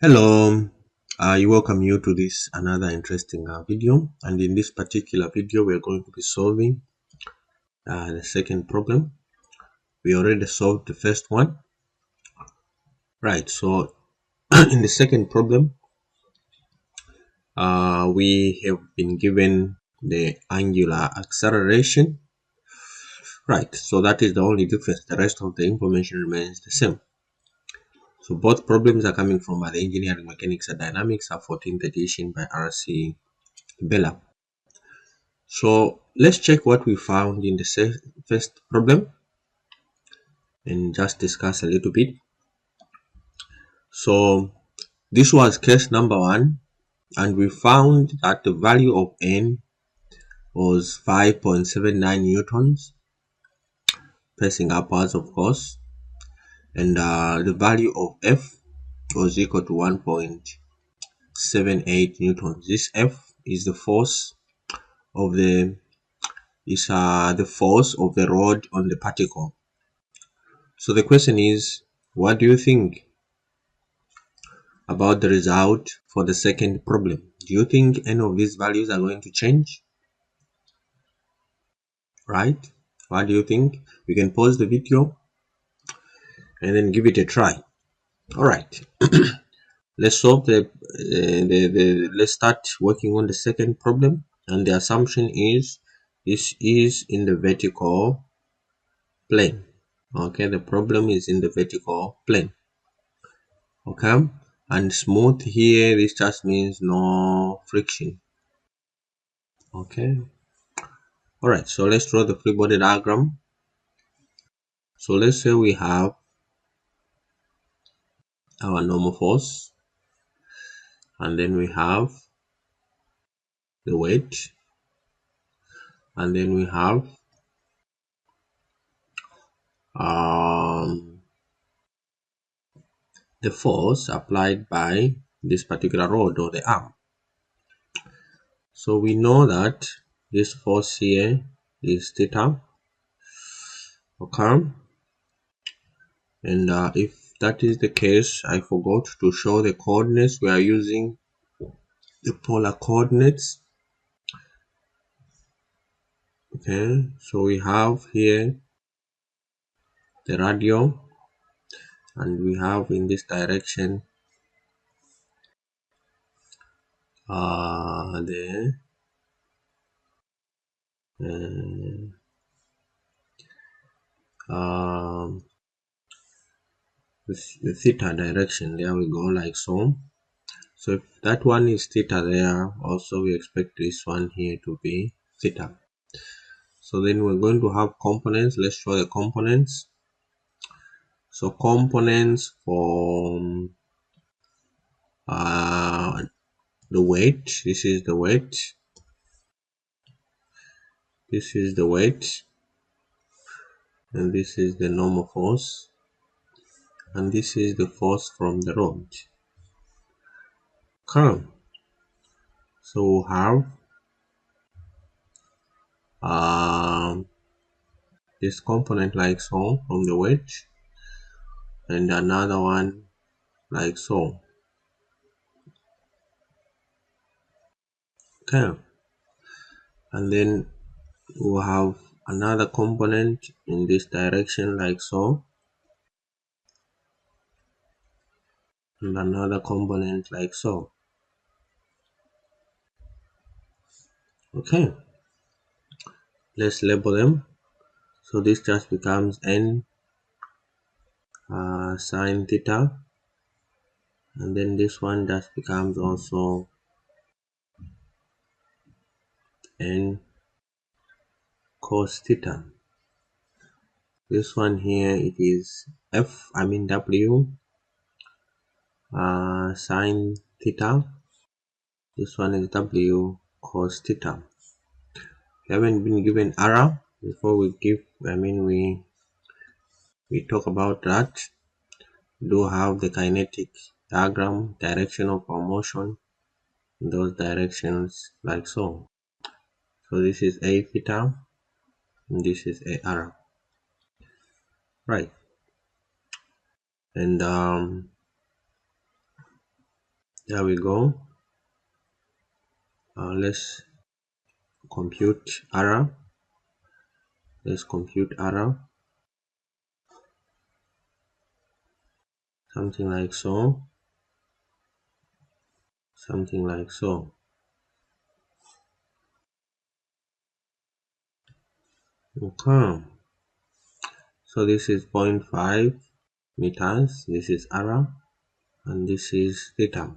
Hello, I welcome you to this another interesting video, and in this particular video we are going to be solving the second problem. We already solved the first one, right? So in the second problem we have been given the angular acceleration, right? So that is the only difference. The rest of the information remains the same. So both problems are coming from the engineering mechanics and dynamics of 14th edition by R.C. Hibbeler. So let's check what we found in the first problem and just discuss a little bit. So this was case number 1, and we found that the value of N was 5.79 newtons, pressing upwards of course, and the value of F was equal to 1.78 newtons. This F is the force of the force of the rod on the particle. So the question is, what do you think about the result for the second problem? Do you think any of these values are going to change? Right? What do you think? You can pause the video and then give it a try. All right. Let's solve let's start working on the second problem, and the assumption is this is in the vertical plane. Okay, the problem is in the vertical plane. Okay, and smooth here, this just means no friction. Okay, all right, so let's draw the free body diagram. So let's say we have our normal force, and then we have the weight, and then we have the force applied by this particular rod or the arm. So we know that this force here is theta. Okay, and if that is the case, I forgot to show the coordinates. We are using the polar coordinates. Okay, so we have here the radial, and we have in this direction the theta direction. There we go, like so. So if that one is theta there, also we expect this one here to be theta. So then we're going to have components. Let's show the components. So components for the weight. This is the weight. This is the weight, and this is the normal force, and this is the force from the rod. Okay, so we have this component like so from the weight, and another one like so. Okay, and then we'll have another component in this direction like so, and another component like so. Okay, let's label them. So this just becomes n sine theta, and then this one just becomes also n cos theta. This one here, it is w sine theta. This one is w cos theta. We haven't been given error before we give, we talk about that. We do have the kinetic diagram, direction of our motion in those directions like so. So this is a theta, and this is a r, right? And There we go. Let's compute error. Let's compute error. Something like so. Something like so. Okay. So this is 0.5 meters. This is error. And this is theta.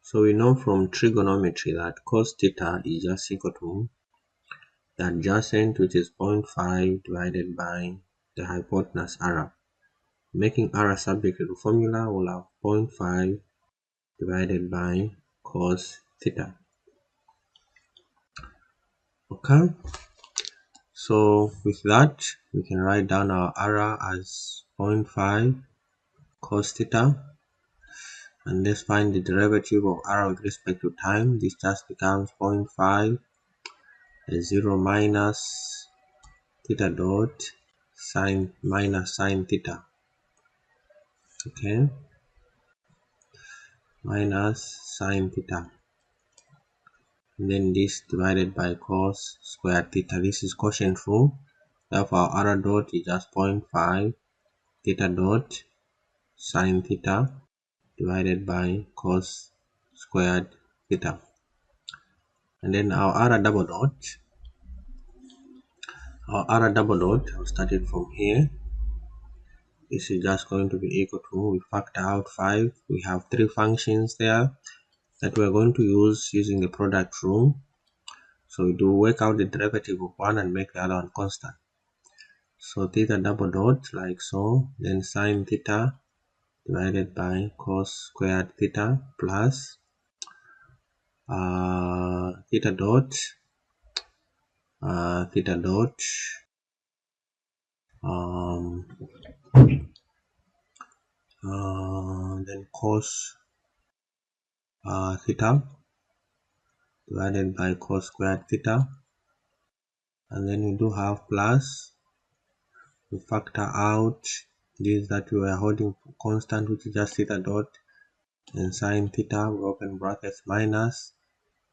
So we know from trigonometry that cos theta is just equal to the adjacent, which is 0.5 divided by the hypotenuse error. Making error subject to the formula, we'll have 0.5 divided by cos theta. Okay, so with that, we can write down our error as 0.5 cos theta. And let's find the derivative of error with respect to time. This just becomes 0.5 0 minus theta dot sine minus sine theta. Okay, minus sine theta. And then this divided by cos squared theta. This is quotient rule. Therefore, our error dot is just 0.5 theta dot sine theta divided by cos squared theta. And then our error double dot. Our error double dot, I'll start it from here. This is just going to be equal to, we factor out 5. We have 3 functions there that we're going to use using the product rule. So we do work out the derivative of one and make the other one constant. So theta double dot like so, then sine theta divided by cos squared theta plus theta dot then cos theta divided by cos squared theta, and then we do have plus, we factor out this that we are holding constant, which is just theta dot, and sine theta, we open brackets minus,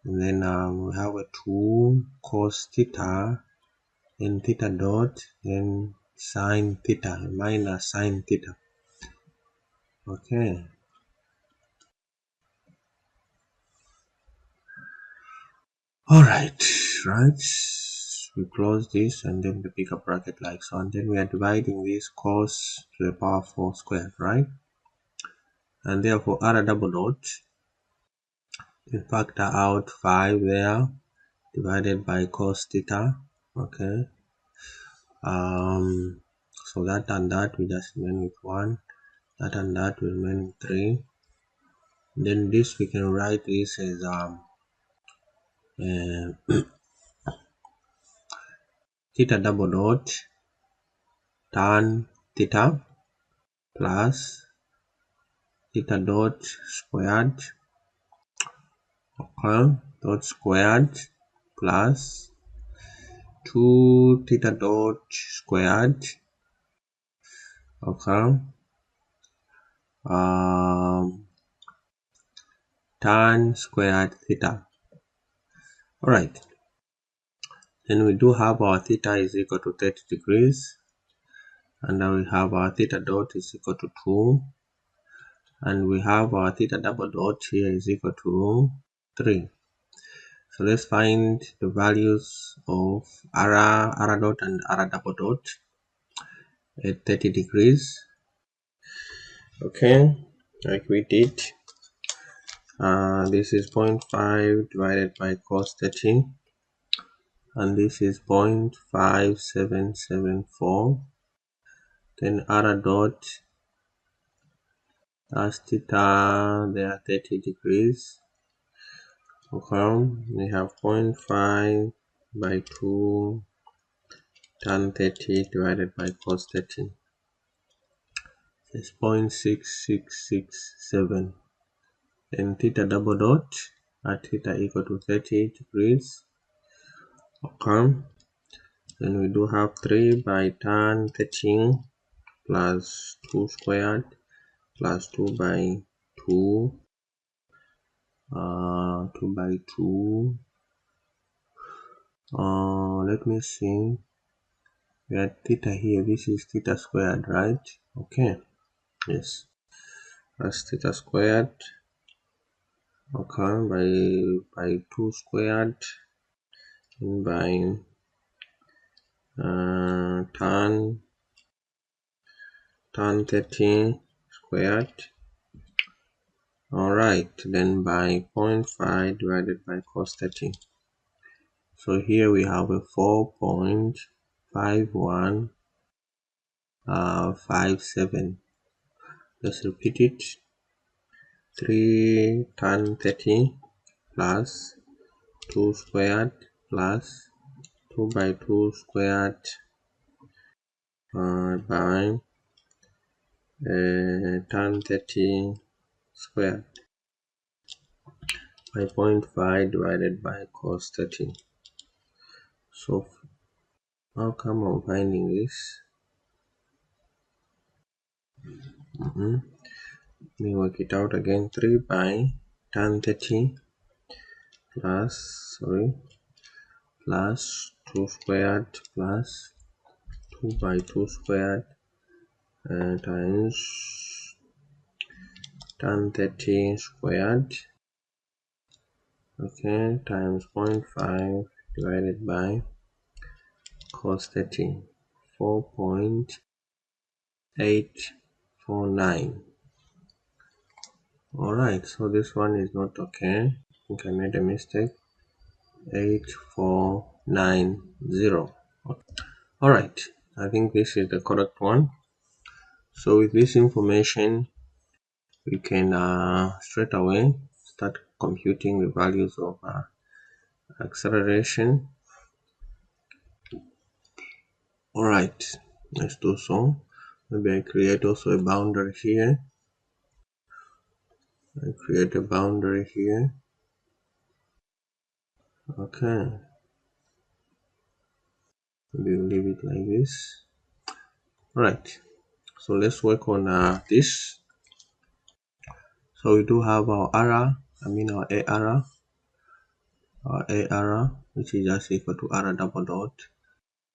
and then we have a 2 cos theta, then theta dot, then sine theta minus sine theta. Okay, all right, we close this and then the bigger bracket like so, and then we are dividing this cos to the power 4 squared, right? And therefore r double dot, we factor out 5 there divided by cos theta. Okay, so that and that we just remain with 1, that and that will remain with 3. Then this we can write this as theta double dot tan theta plus theta dot squared, okay, dot squared plus 2 theta dot squared, okay, tan squared theta. All right, then we do have our theta is equal to 30 degrees, and then we have our theta dot is equal to 2, and we have our theta double dot here is equal to 3. So let's find the values of r dot and r double dot at 30 degrees. Okay, like we did. This is 0.5 divided by cos 30, and this is 0.5774. Then r dot as theta, they are 30 degrees. Okay, we have 0.5 by 2 tan 30 divided by cos 30. It's 0.6667. Then theta double dot at theta equal to 30 degrees. Okay, then we do have 3 by tan 30 plus 2 squared plus 2 by 2 2 by 2. Let me see. We had theta here. This is theta squared, right? Okay. Yes. That's theta squared. Okay. By 2 squared. And by tan 30 squared. Alright, then by 0.5 divided by cos 30. So here we have a 4.5157. Let's repeat it. 3 tan 30 plus 2 squared plus 2 by 2 squared by tan 30 squared by 0.5 divided by cos 30. So how come I'm finding this? Let me work it out again. 3 by tan 30 plus 2 squared plus 2 by 2 squared times tan 30 squared, okay, times 0.5 divided by cos 30, 4.849. Alright, so this one is not okay. I think I made a mistake. 8490. Alright, I think this is the correct one. So with this information, we can straight away start computing the values of acceleration. Alright, let's do so. Maybe I create also a boundary here. I create a boundary here. Okay. Maybe we'll leave it like this. Alright. So let's work on this. So we do have our ARA, our ARA, which is just equal to ARA double dot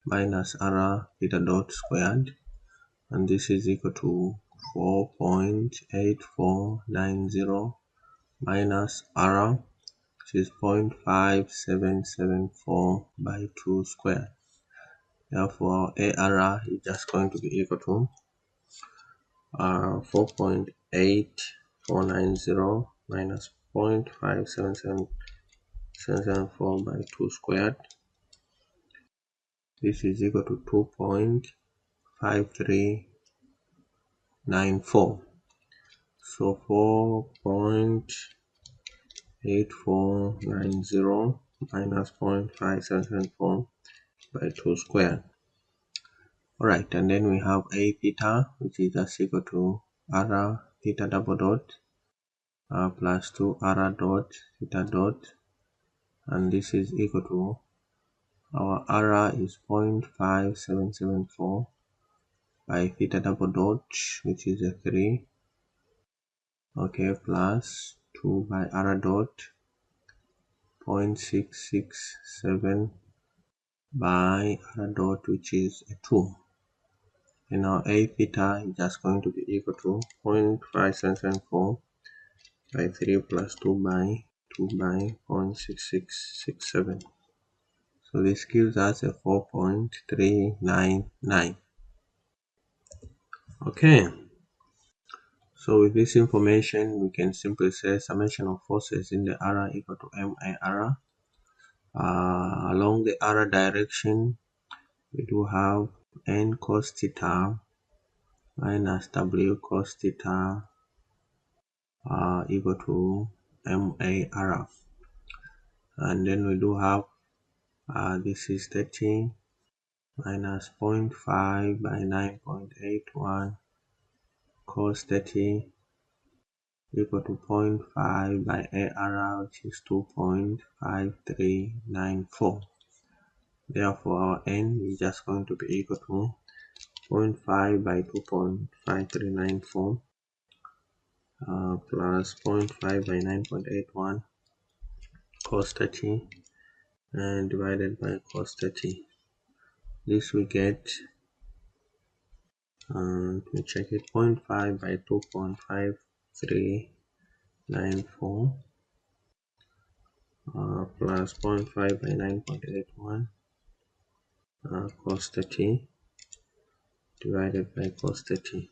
minus ARA theta dot squared, and this is equal to 4.8490 minus ARA, which is 0.5774 by 2 squared. Therefore, ARA is just going to be equal to 4.8490 minus 0.5774 by 2 squared. This is equal to 2.5394. So 4.8490 minus 0.5774 by 2 squared. Alright, and then we have a theta, which is just equal to ARA theta double dot plus 2 ARA dot theta dot, and this is equal to our ARA is 0.5774 by theta double dot, which is a 3, okay, plus 2 by ARA dot 0.667 by ARA dot, which is a 2. And now a theta is just going to be equal to 0.5774 by 3 plus 2 by 0.6667. So this gives us a 4.399. Okay. So with this information, we can simply say summation of forces in the ARA equal to MA ARA. Along the ARA direction, we do have N cos theta minus W cos theta equal to MA ARA. And then we do have this is 30 minus 0.5 by 9.81 cos 30 equal to 0.5 by ARA, which is 2.5394. Therefore, our N is just going to be equal to 0.5 by 2.5394 plus 0.5 by 9.81 cos 30 and divided by cos 30. This we get, let me check it, 0.5 by 2.5394 plus 0.5 by 9.81 cos 30 divided by cos 30.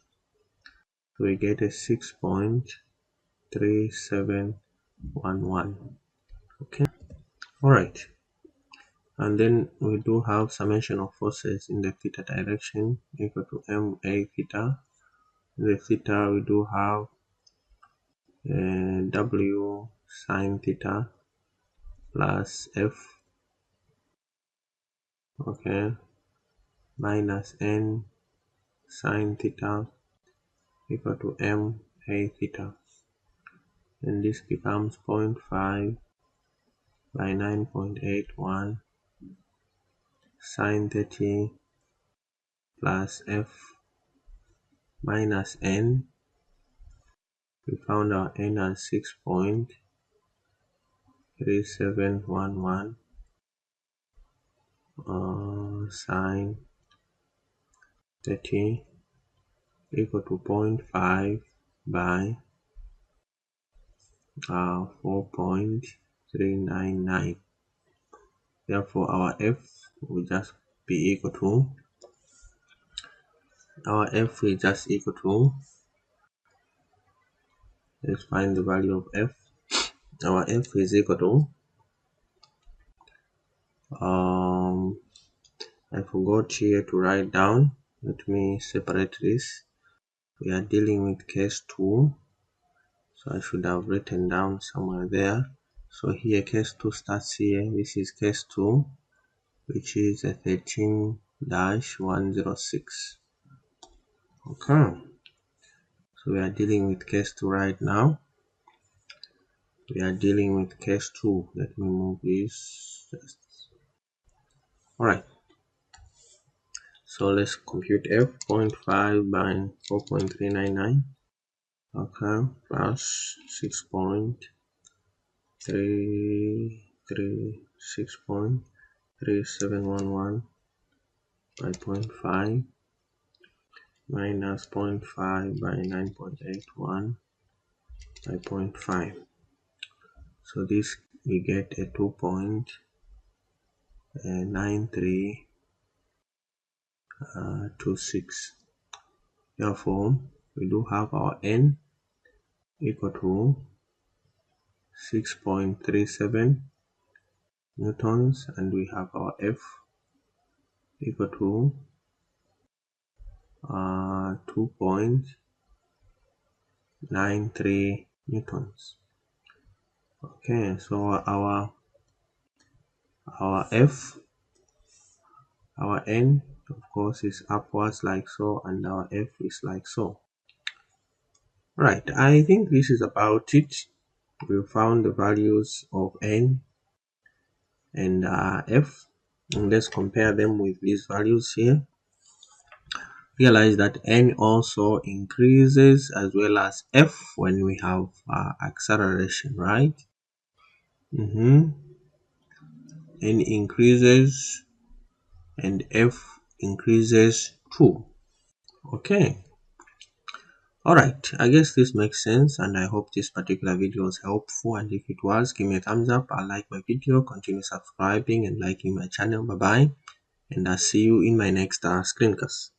So we get a 6.3711. Okay, all right. And then we do have summation of forces in the theta direction equal to ma theta. In the theta we do have w sine theta plus f, okay, minus n sine theta equal to ma theta, and this becomes 0.5 by 9.81 sine 30 plus f minus n. We found our n as 6.3711 sine 30 equal to 0.5 by 4.399. Therefore our f will just be equal to, let's find the value of f. Our f is equal to, I forgot here to write down. Let me separate this. We are dealing with case 2, so I should have written down somewhere there. So here case 2 starts here. This is case 2, which is a 13-106. Okay, so we are dealing with case 2 right now. We are dealing with case 2. Let me move this. All right, so let's compute f. 0.5 by 4.399, okay, plus 6.3711 by 0.5 minus 0.5 by 9.81 by 0.5. So this we get a 2.9326. Therefore we do have our n equal to 6.37 newtons, and we have our f equal to 2.93 newtons. Okay, so our n of course is upwards like so, and our f is like so. Right, I think this is about it. We found the values of n and f, and let's compare them with these values here. Realize that n also increases as well as f when we have acceleration, right? N increases and f increases too. Okay, all right, I guess this makes sense, and I hope this particular video was helpful. And if it was, give me a thumbs up. I like my video, continue subscribing and liking my channel. Bye bye, and I'll see you in my next screencast.